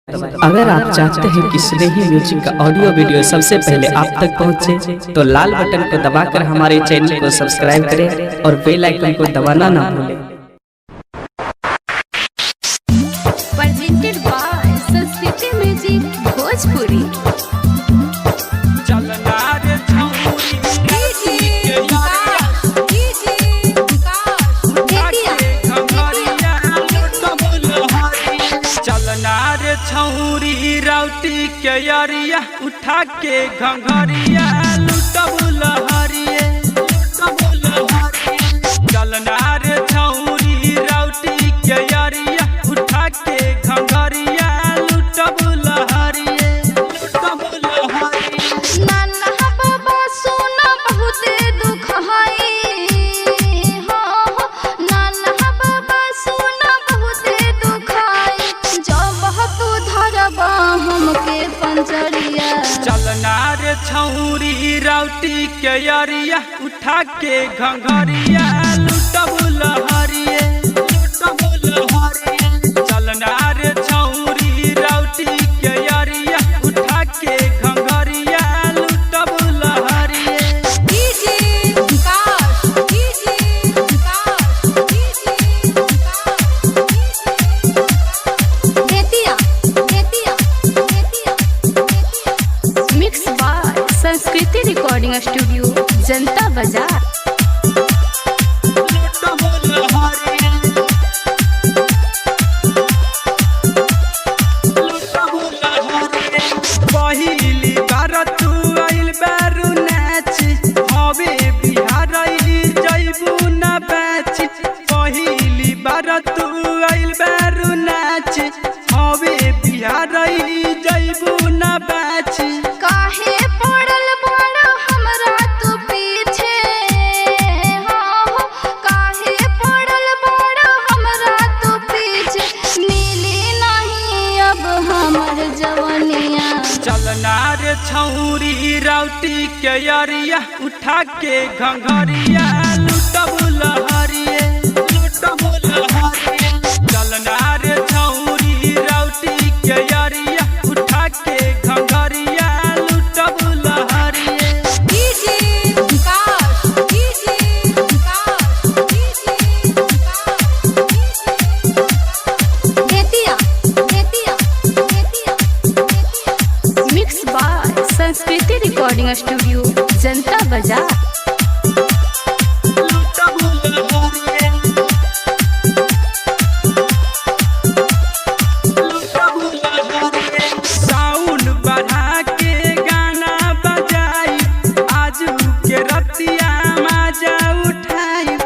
अगर आप चाहते हैं कि स्नेही म्यूजिक का ऑडियो वीडियो सबसे पहले आप तक पहुंचे, तो लाल बटन को दबाकर हमारे चैनल को सब्सक्राइब करें और बेल आइकन को दबाना ना भूलें। Presented by संस्कृति म्यूजिक भोजपुरी। छौरी राउटी के यारिया उठा के घंघरिया लुटब लहरिए चलना रे छौरी राउटी के यारिया उठा के घंघरिया लुटब लहरिए नाना बाबा सोना बहुत दुख है, नाना बाबा सोना बहुत दुख है, जब तू धरबा हमके पंजरिया। चलना रे छौरी राउटी के यारिया उठा के घंघरिया लुटब लहरिए चलना रे छौरी राउटी के यारिया उठा के घंघरिया लुटब लहरिए। मिक्स बाय संस्कृति रिकॉर्डिंग स्टूडियो जनता बाजार। पहिली बार तू आइल बारू नाच हवे बिहार जैबू न बैच। पहिली बार तू आइल बारू नाच हवे बिहार जैबू न बैच। काहे पड़ल बड़ा हमरा तू पीछे, काहे पड़ल बड़ा हमरा तू पीछे, मिली नहीं अब हमर जवनिया। चलना रे छौरी राउटी के यारिया उठा के घंघरिया लुटब लहरिए चलना रे छौरी राउटी के यारिया उठा के घंघरिया लुटब लहरिए। मिक्स बाय संस्कृति रिकॉर्डिंग स्टूडियो जनता बाजार। साउंड बढ़ा के गाना बजाई आजू के रतिया मजा उठाई।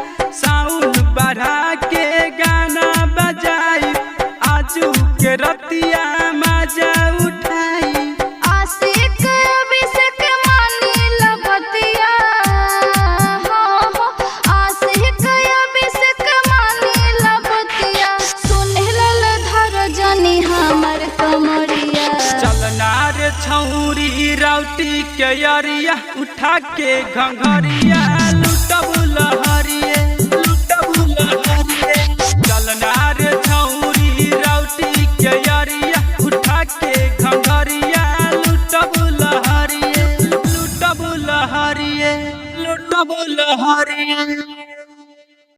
साउंड बढ़ा के गाना बजाई आजू के रतिया मजा उठाई। आशिक अभिषेक मानी लभतिया, आशिक अभिषेक मानी लभतिया, सुनहल धर जनी हमर कमरिया। चलना रे छौरी राउटी के यारिया उठा के घंघरिया